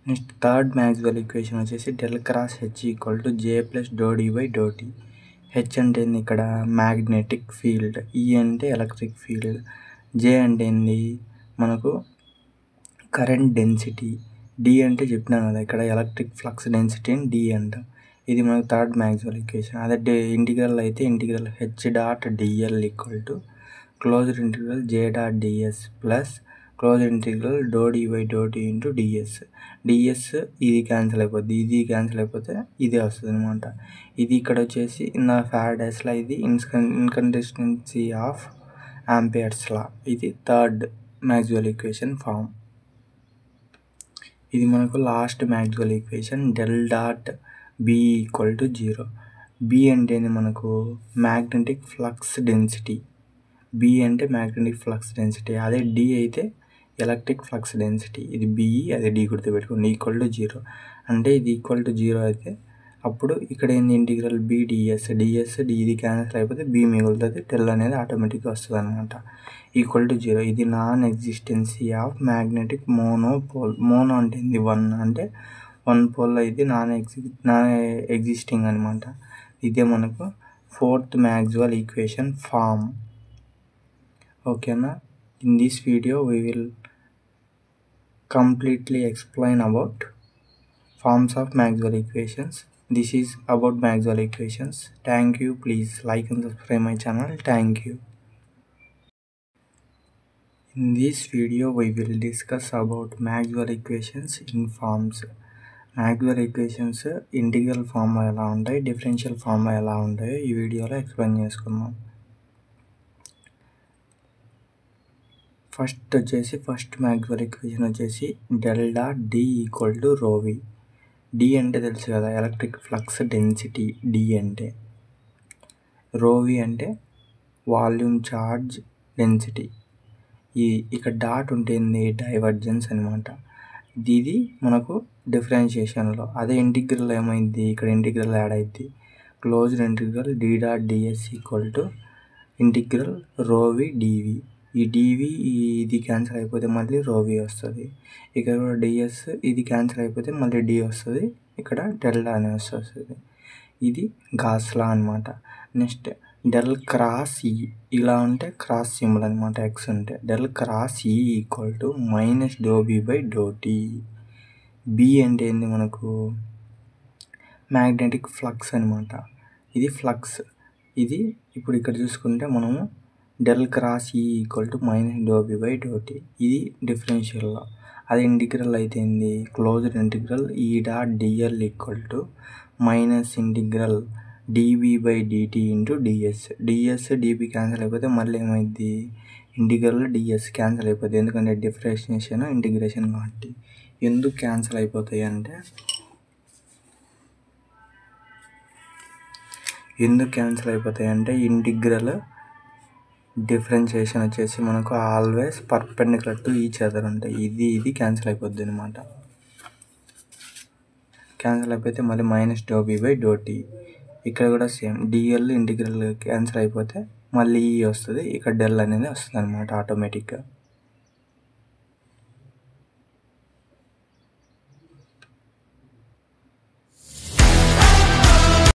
Next third Maxwell equation వచ్చేసి del cross H equal to J plus do D by do T. H అంటే ఏంది ఇక్కడ magnetic field, ఈ అంటే electric field, జే అంటే ఏంది మనకు కరెంట్ డెన్సిటీ, డి అంటే చెప్పినాను కదా ఇక్కడ ఎలక్ట్రిక్ ఫ్లక్స్ డెన్సిటీ అని డి అంటాం. ఇది మనకు థర్డ్ మ్యాక్స్వెల్ ఈక్వేషన్. అదే ఇంటిగ్రల్ అయితే integral H dot dl equal to closed integral J dot ds plus closed integral do D by do T into ds. Ds ఇది క్యాన్సిల్ అయిపోద్ది, ఇది cancel అయిపోతే ఇదే వస్తుంది అనమాట. ఇది ఇక్కడ వచ్చేసి నా ఫారడేస్లా ఇది ఇన్కంసిస్టెన్సీ ఆఫ్ ఆంపియర్స్ లా. ఇది థర్డ్ మ్యాక్స్వెల్ ఈక్వేషన్ ఫామ్. ఇది మనకు last Maxwell equation del dot B equal to 0. B అంటే మనకు మ్యాగ్నెటిక్ ఫ్లక్స్ డెన్సిటీ, బి అంటే మ్యాగ్నెటిక్ ఫ్లక్స్ డెన్సిటీ. అదే డి అయితే ఎలక్ట్రిక్ ఫ్లక్స్ డెన్సిటీ. ఇది బిఈ, అదే డి గుర్తుపెట్టుకోండి. ఈక్వల్ టు 0 అంటే ఇది ఈక్వల్ టు 0 అయితే అప్పుడు ఇక్కడ ఏంది integral B ds, ds D ఇది క్యాన్సిల్ అయిపోతే బి మిగులుతుంది, డెల్ అనేది ఆటోమేటిక్గా వస్తుంది అనమాట. Equal to 0. ఇది non existence of magnetic monopole. Mono అంటే ఏంది 1 అంటే 1 పోల్లో ఇది నాన్ ఎగ్జిస్టింగ్ అనమాట. ఇదే మనకు ఫోర్త్ మ్యాక్స్వెల్ ఈక్వేషన్ ఫామ్. ఓకేనా. In this video we will completely explain about forms of Maxwell equations. This is about Maxwell equations. Thank you. Please like and subscribe my channel. Thank you. In this video we will discuss about Maxwell equations in forms. Maxwell equations integral form ఎలా ఉంటాయి, differential form ఎలా ఉంటాయో ఈ వీడియోలో explain చేసుకుందాం. First Maxwell equation వచ్చేసి del dot D equal to rho v. D అంటే తెలుసు కదా ఎలక్ట్రిక్ ఫ్లక్స్ డెన్సిటీ, డి అంటే. రోవి అంటే వాల్యూమ్ చార్జ్ డెన్సిటీ. ఇక్కడ డాట్ ఉంటుంది డైవర్జెన్స్ అనమాట. ఇది మనకు డిఫరెన్షియేషన్లో. అదే ఇంటిగ్రల్ ఏమైంది, ఇక్కడ ఇంటిగ్రల్ యాడ్ అయింది. Closed integral D dot dS equal to integral rho v dV. ఈ డివి ఇది క్యాన్సిల్ అయిపోతే మళ్ళీ రోవి వస్తుంది. ఇక్కడ కూడా డిఎస్ ఇది క్యాన్సిల్ అయిపోతే మళ్ళీ డి వస్తుంది, ఇక్కడ డెల్ అనే వస్తుంది. ఇది గాస్ లా అనమాట. నెక్స్ట్ డెల్ క్రాస్ ఈ ఇలా ఉంటే క్రాస్ సింబల్ అనమాట, ఎక్స్ ఉంటే. Del cross E equal to minus do B by do T. B అంటే ఏంది మనకు మ్యాగ్నెటిక్ ఫ్లక్స్ అనమాట. ఇది ఫ్లక్స్. ఇది ఇప్పుడు ఇక్కడ చూసుకుంటే మనము del cross E equal to minus do B by do T. ఇది డిఫరెన్షియల్లో. అది ఇంటిగ్రల్ అయితే ఏంది closed integral E dot dl equal to minus integral dB by dT into ds. Ds dB cancel అయిపోతే మళ్ళీ ఏమైంది ఇంటిగ్రల్ డిఎస్ క్యాన్సిల్ అయిపోతుంది, ఎందుకంటే డిఫరెన్షియేషన్ ఇంటిగ్రేషన్ కాబట్టి. ఎందుకు క్యాన్సిల్ అయిపోతాయి అంటే ఇంటిగ్రల్ డిఫరెన్షియేషన్ వచ్చేసి మనకు always perpendicular to each other ఉంటాయి. ఇది క్యాన్సిల్ అయిపోద్ది అనమాట. క్యాన్సిల్ అయిపోతే మళ్ళీ minus do B by do T. ఇక్కడ కూడా సేమ్ డిఎల్ ఇంటిగ్రల్ క్యాన్సిల్ అయిపోతే మళ్ళీ ఈ వస్తుంది, ఇక్కడ డెల్ అనేది వస్తుంది అనమాట ఆటోమేటిక్గా.